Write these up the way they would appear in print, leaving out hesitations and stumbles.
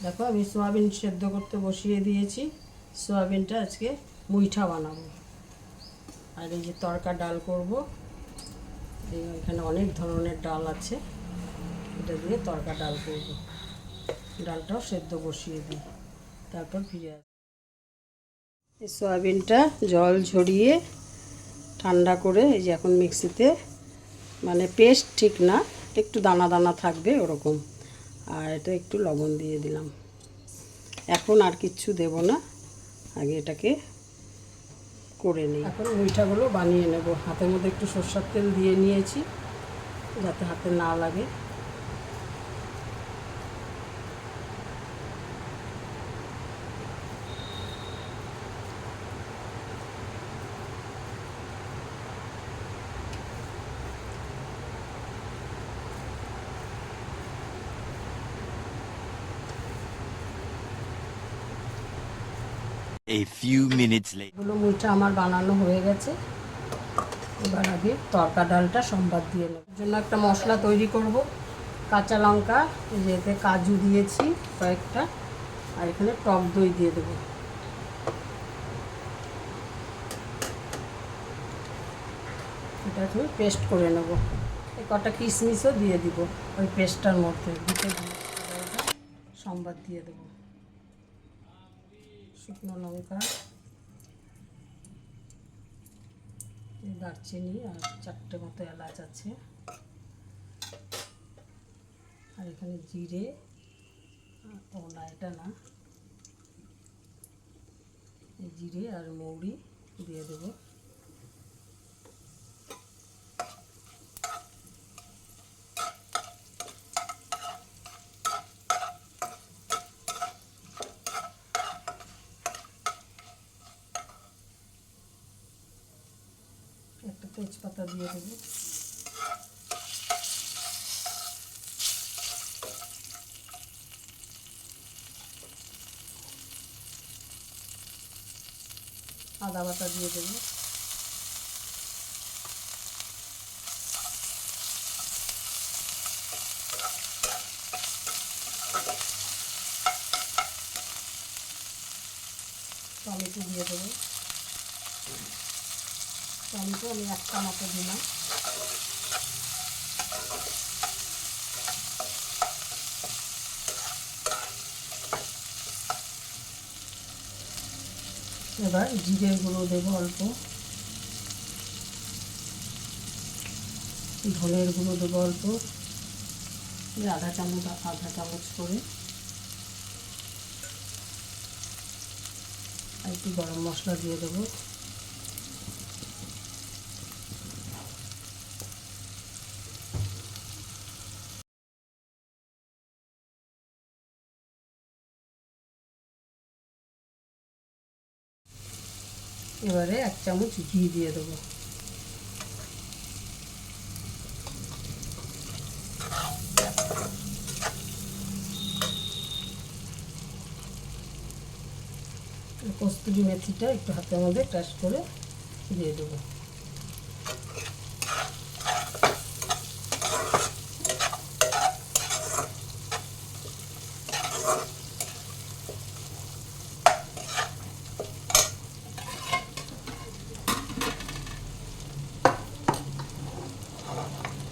দেখো আমি সোয়াবিন সেদ্ধ করতে বসিয়ে দিয়েছি। সোয়াবিনটা আজকে মুইঠা বানাবো। আর এই যে তড়কা ডাল করব। এখানে অনেক ধরনের ডাল আছে, এটা দিয়ে তড়কা ডাল করব। ডালটাও সেদ্ধ বসিয়ে দিই, তারপর ফিরে আসি। এই সোয়াবিনটা জল ঝরিয়ে ঠান্ডা করে এই যে এখন মিক্সিতে, মানে পেস্ট ঠিক না, একটু দানা দানা থাকবে ওরকম। আর এটা একটু লবণ দিয়ে দিলাম। এখন আর কিচ্ছু দেব না, আগে এটাকে করে নিই। এখন মুইঠাগুলো বানিয়ে নেব। হাতের মধ্যে একটু সরষের তেল দিয়ে নিয়েছি যাতে হাতে না লাগে। A few minutes later. এগুলো মুইঠা আমার বানানো হয়ে গেছে। এবার আগে তড়কা ডালটা সম্বাদ দিয়ে নেব। এর জন্য একটা মশলা তৈরি করব। কাঁচা লঙ্কা, এতে কাজু দিয়েছি কয়েকটা, আর এখানে টক দই দিয়ে দেবো। এটা আমি পেস্ট করে নেব। কটা কিশমিশও দিয়ে দিব ওই পেস্টটার মধ্যে, দিতে সম্বাদ দিয়ে দেবো। শুকনো লঙ্কা, দারচিনি আর 4টে মতো এলাচ আছে। আর এখানে জিরে, ও না এটা না, জিরে আর মৌরি দিয়ে দেবো। একটা তেজপাতা দিয়ে দেবো। আদা বাটা দিয়ে দেবো। টমেটো দিয়ে দেবো। টমেটো আমি একটা মতো দিলাম। এবার জিরের গুঁড়ো দেবো অল্প, ধনের গুঁড়ো দেবো অল্প, আধা চামচ করে, আর একটু গরম মশলা দিয়ে দেবো। এবারে 1 চামচ ঘি দিয়ে দেবো। কস্তুরি মেথিটা একটু হাতের মধ্যে টাচ করে দিয়ে দেবো।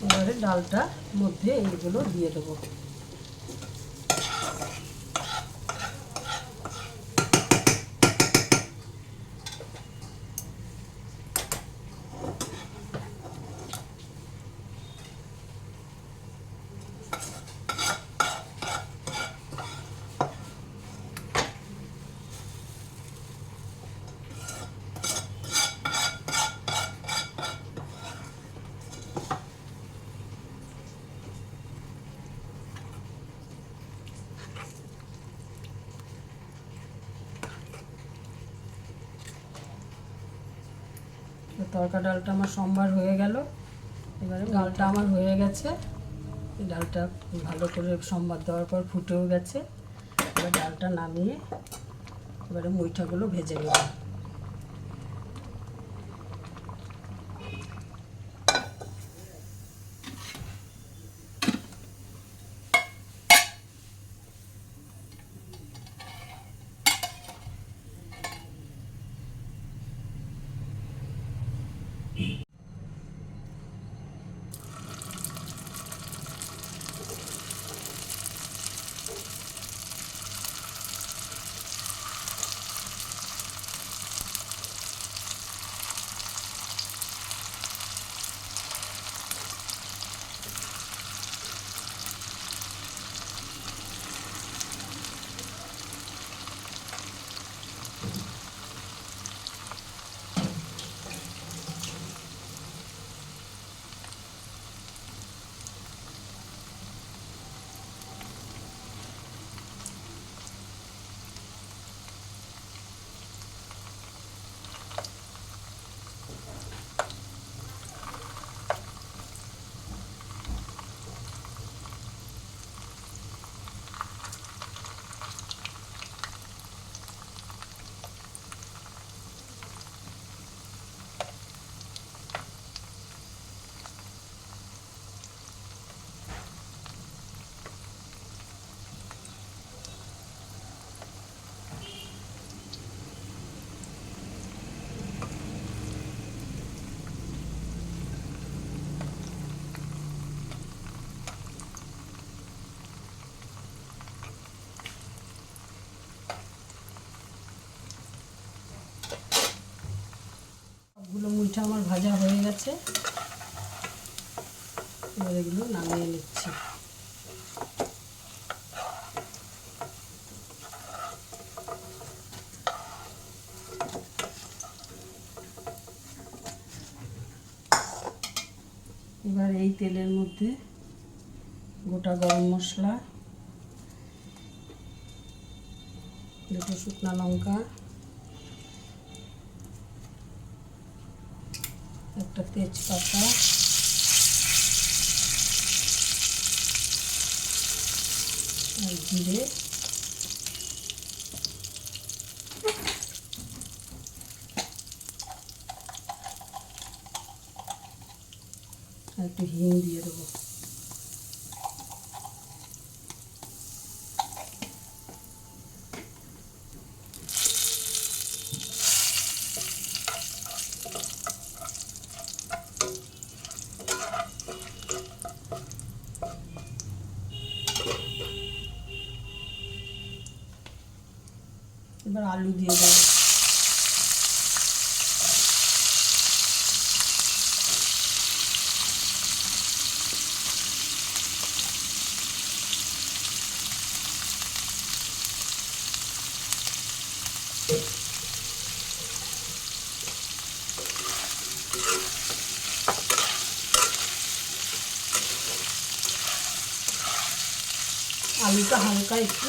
এবারে ডালটার মধ্যে এইগুলো দিয়ে দেবো। তড়কা ডালটা আমার সম্বার হয়ে গেল। এবারে ডালটা আমার হয়ে গেছে। এই ডালটা ভালো করে সম্বার দেওয়ার পর ফুটেও গেছে। এবার ডালটা নামিয়ে এবারে মুইঠাগুলো ভেজে নেব। মুইঠা আমার ভাজা হয়ে গেছে, এবার এগুলো নামিয়ে নিচ্ছি। এবার এই তেলের মধ্যে গোটা গরম মশলা, দুটো শুকনো লঙ্কা, একটা তেজপাতা, আর জিরে, আর একটু হিং দিয়ে দেবো। এবার আলু দিয়ে দেবো। আলুটা হালকা একটু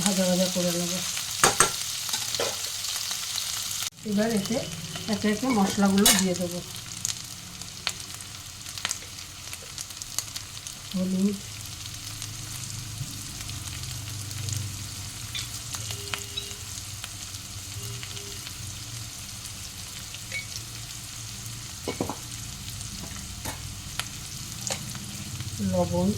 ভাজা ভাজা করে নেব। এবার এতে একে একে মশলাগুলো দিয়ে দেবো। হলুদ, লবণ,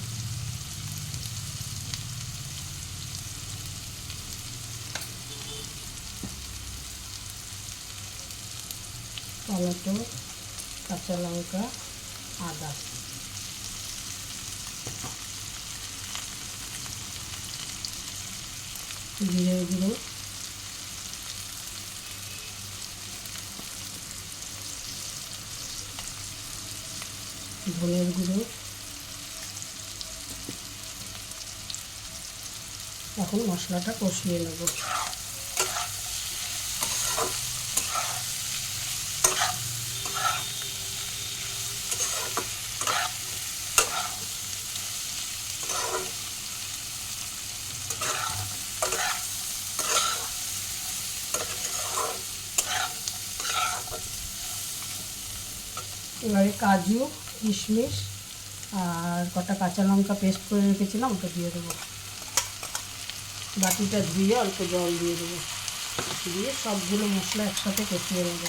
টমেটো, কাঁচা লঙ্কা, আদা, জিরে গুঁড়ো, ধনের গুঁড়ো। এখন মশলাটা কষিয়ে নেব। এবারে কাজু, কিশমিশ আর কটা কাঁচা লঙ্কা পেস্ট করে রেখেছিলাম ওটা দিয়ে দেবো। বাটিটা ধুয়ে অল্প জল দিয়ে দেবো, দিয়ে সবগুলো মশলা একসাথে কষিয়ে নেবো।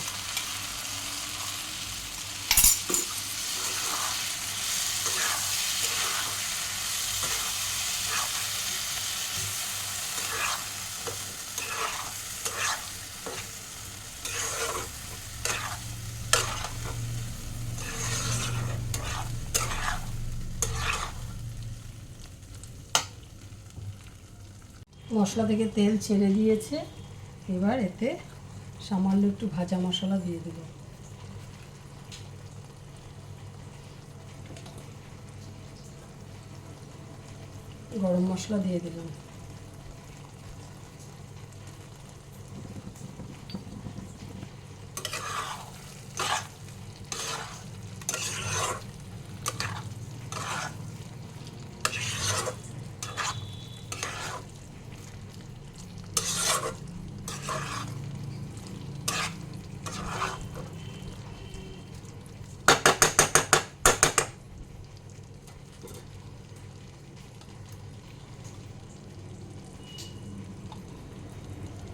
মশলা থেকে তেল ছেড়ে দিয়েছে, এবার এতে সামান্য একটু ভাজা মশলা দিয়ে দেব। গরম মশলা দিয়ে দিলাম।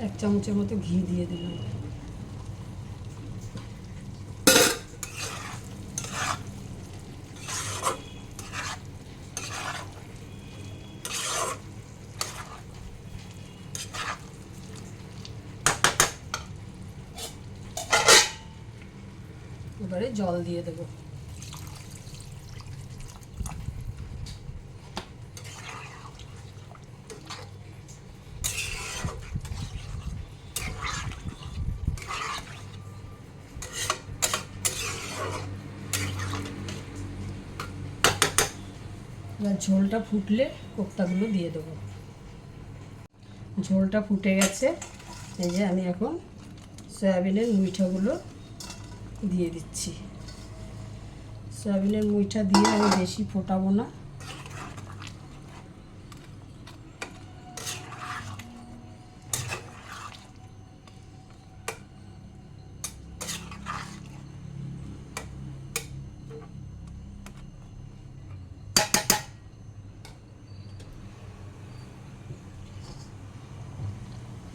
এক চামচের মতো ঘি দিয়ে দিলাম। এবারে জল দিয়ে দেবো। এবার ঝোলটা ফুটলে কোপ্তাগুলো দিয়ে দেবো। ঝোলটা ফুটে গেছে, এই যে আমি এখন সয়াবিনের মুইঠাগুলো দিয়ে দিচ্ছি। সয়াবিনের মুইঠা দিয়ে আমি বেশি ফোটাবো না,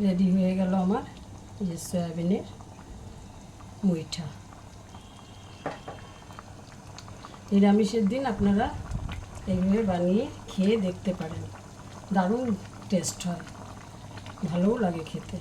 রেডি হয়ে গেল আমার এই যে সয়াবিনের মুইঠা। নিরামিষের দিন আপনারা এইভাবে বানিয়ে খেয়ে দেখতে পারেন, দারুণ টেস্ট হয়, ভালোও লাগে খেতে।